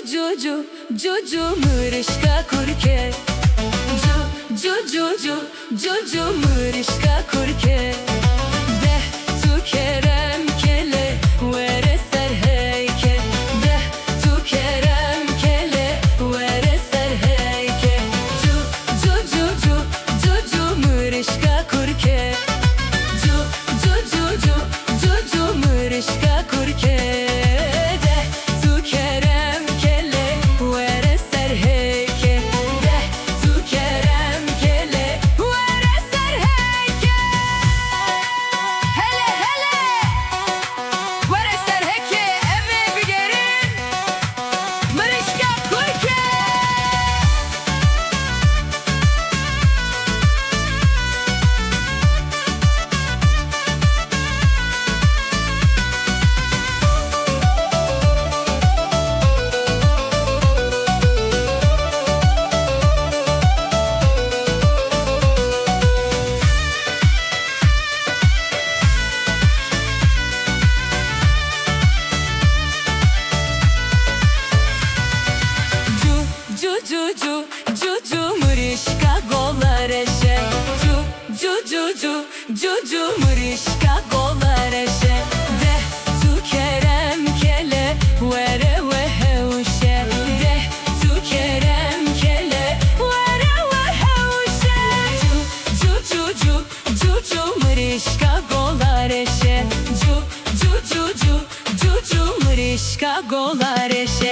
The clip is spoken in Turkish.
Juju mırışka kurke Juju mırışka kurke De tu kerem kele Vere ser heyke De tu kerem kele Vere ser heyke Juju mırışka kurke Juju mırışka kurke Juju mırışka golareşe Juju mırışka golareşe De tu kerem kele Vere ve hevşe De tu kerem kele Vere ve hevşe Juju mırışka golareşe Juju mırışka golareşe